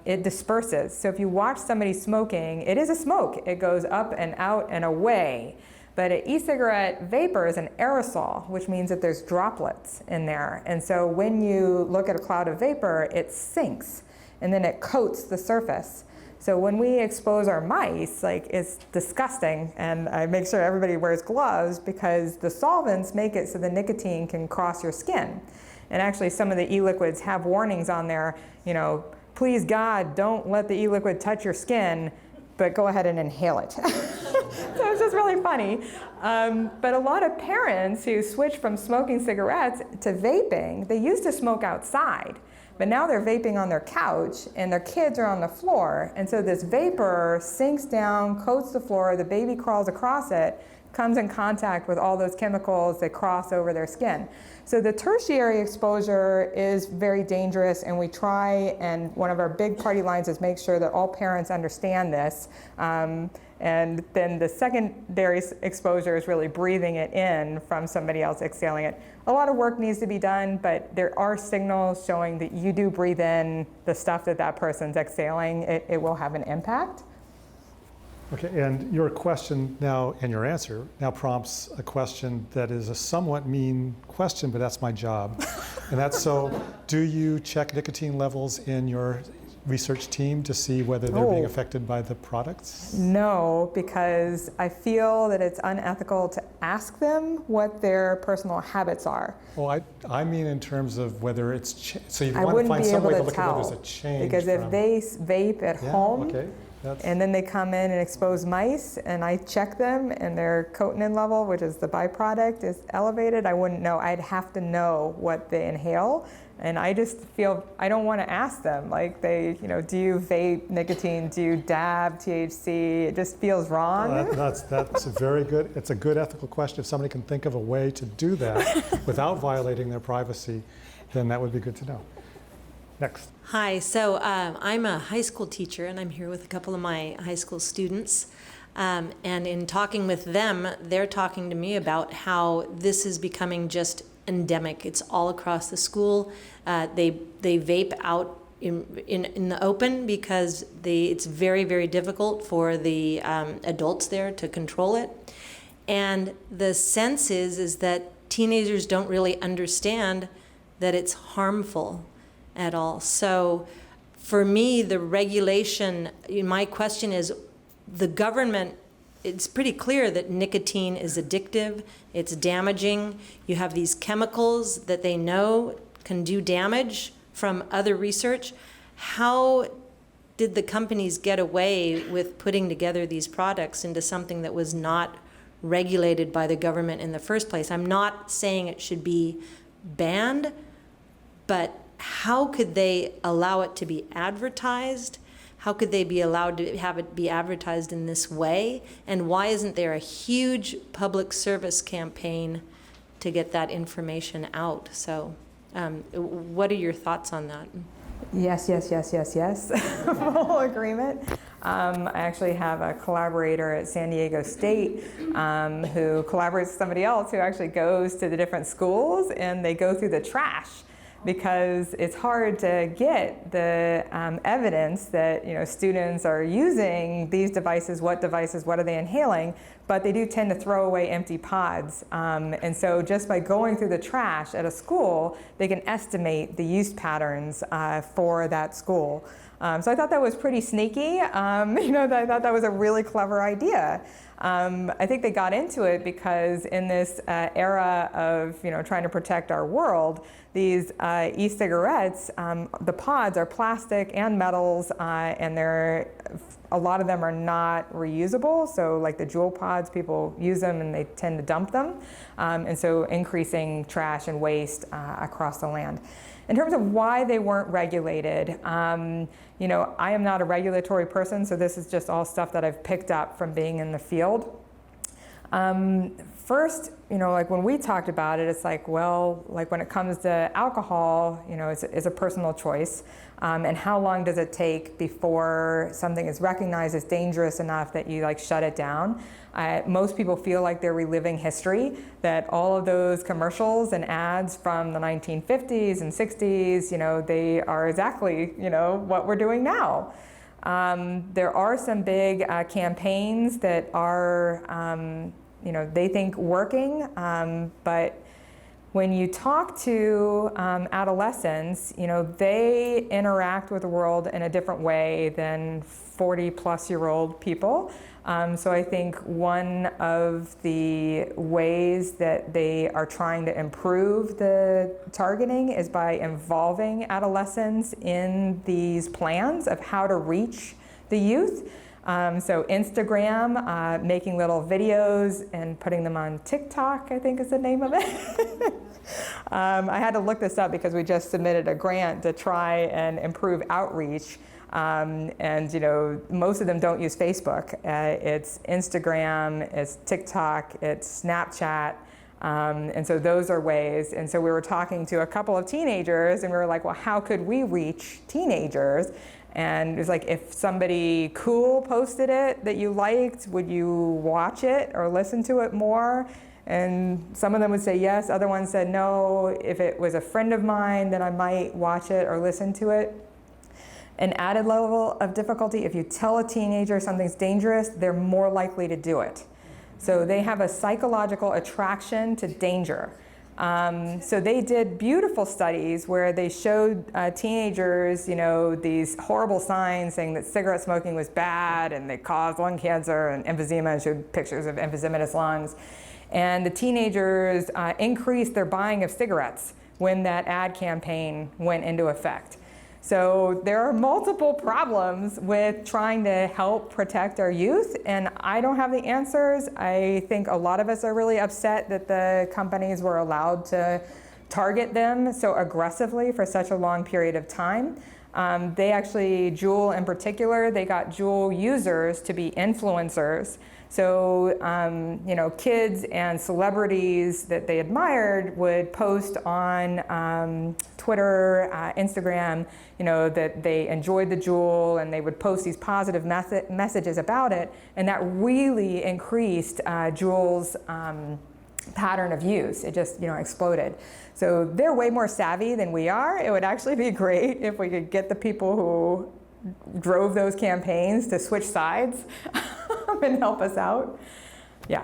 it disperses. So if you watch somebody smoking, it is a smoke. It goes up and out and away. But an e-cigarette vapor is an aerosol, which means that there's droplets in there. And so when you look at a cloud of vapor, it sinks and then it coats the surface. So when we expose our mice, it's disgusting, and I make sure everybody wears gloves because the solvents make it so the nicotine can cross your skin. And actually some of the e-liquids have warnings on there, please God, don't let the e-liquid touch your skin, but go ahead and inhale it. So it's just really funny. But a lot of parents who switch from smoking cigarettes to vaping, they used to smoke outside. But now they're vaping on their couch and their kids are on the floor. And so this vapor sinks down, coats the floor, the baby crawls across it, comes in contact with all those chemicals that cross over their skin. So the tertiary exposure is very dangerous, and we try, and one of our big party lines is make sure that all parents understand this. And then the secondary exposure is really breathing it in from somebody else exhaling it. A lot of work needs to be done, but there are signals showing that you do breathe in the stuff that person's exhaling, it will have an impact. Okay, and your question now, and your answer now prompts a question that is a somewhat mean question, but that's my job. And that's so, do you check nicotine levels in your research team to see whether they're being affected by the products? No, because I feel that it's unethical to ask them what their personal habits are. Well, I mean in terms of whether it's, so you I want to wouldn't find be some way able to to look at whether tell, there's a change. because if from, they vape at home, okay, and then they come in and expose mice, and I check them, and their cotinine level, which is the byproduct, is elevated, I wouldn't know. I'd have to know what they inhale. And I just feel, I don't want to ask them, do you vape nicotine? Do you dab THC? It just feels wrong. Well, that's a very good, it's a good ethical question. If somebody can think of a way to do that without violating their privacy, then that would be good to know. Next. Hi, so I'm a high school teacher, and I'm here with a couple of my high school students. And in talking with them, they're talking to me about how this is becoming just endemic. It's all across the school. They vape out in the open because it's very, very difficult for the adults there to control it. And the sense is that teenagers don't really understand that it's harmful at all. So for me, the regulation, my question is, the government, it's pretty clear that nicotine is addictive, it's damaging. You have these chemicals that they know can do damage from other research. How did the companies get away with putting together these products into something that was not regulated by the government in the first place? I'm not saying it should be banned, but how could they allow it to be advertised? how could they be allowed to have it be advertised in this way? And why isn't there a huge public service campaign to get that information out? So what are your thoughts on that? Yes, yes, yes, yes, yes. Full agreement. I actually have a collaborator at San Diego State who collaborates with somebody else who actually goes to the different schools, and they go through the trash, because it's hard to get the evidence that students are using these devices, what are they inhaling, but they do tend to throw away empty pods. And so just by going through the trash at a school, they can estimate the use patterns for that school. So I thought that was pretty sneaky. I thought that was a really clever idea. I think they got into it because in this era of trying to protect our world, these e-cigarettes, the pods are plastic and metals, and a lot of them are not reusable. So like the Juul pods, people use them and they tend to dump them, and so increasing trash and waste across the land. In terms of why they weren't regulated, I am not a regulatory person, so this is just all stuff that I've picked up from being in the field. First, like when we talked about it, it's like, well, like when it comes to alcohol, it's a personal choice. And how long does it take before something is recognized as dangerous enough that you shut it down? Most people feel like they're reliving history, that all of those commercials and ads from the 1950s and 60s, they are exactly, what we're doing now. There are some big campaigns that are, they think working, but when you talk to adolescents, they interact with the world in a different way than 40-plus-year-old people. So I think one of the ways that they are trying to improve the targeting is by involving adolescents in these plans of how to reach the youth. So Instagram, making little videos and putting them on TikTok, I think is the name of it. I had to look this up because we just submitted a grant to try and improve outreach. And most of them don't use Facebook. It's Instagram, it's TikTok, it's Snapchat. And so those are ways. And so we were talking to a couple of teenagers and we were like, well, how could we reach teenagers? And it was like, if somebody cool posted it that you liked, would you watch it or listen to it more? And some of them would say yes, other ones said no. If it was a friend of mine, then I might watch it or listen to it. An added level of difficulty, if you tell a teenager something's dangerous, they're more likely to do it. So they have a psychological attraction to danger. So they did beautiful studies where they showed teenagers, these horrible signs saying that cigarette smoking was bad and they caused lung cancer and emphysema, and showed pictures of emphysematous lungs. And the teenagers increased their buying of cigarettes when that ad campaign went into effect. So there are multiple problems with trying to help protect our youth, and I don't have the answers. I think a lot of us are really upset that the companies were allowed to target them so aggressively for such a long period of time. They actually, Juul in particular, they got Juul users to be influencers. So, kids and celebrities that they admired would post on Twitter, Instagram, that they enjoyed the Juul, and they would post these positive messages about it, and that really increased Juul's pattern of use. It just, exploded. So they're way more savvy than we are. It would actually be great if we could get the people who drove those campaigns to switch sides and help us out. Yeah.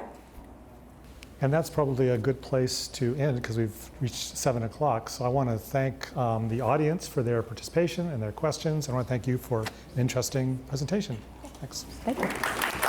And that's probably a good place to end because we've reached 7 o'clock. So I want to thank the audience for their participation and their questions. I want to thank you for an interesting presentation. Thanks. Thank you.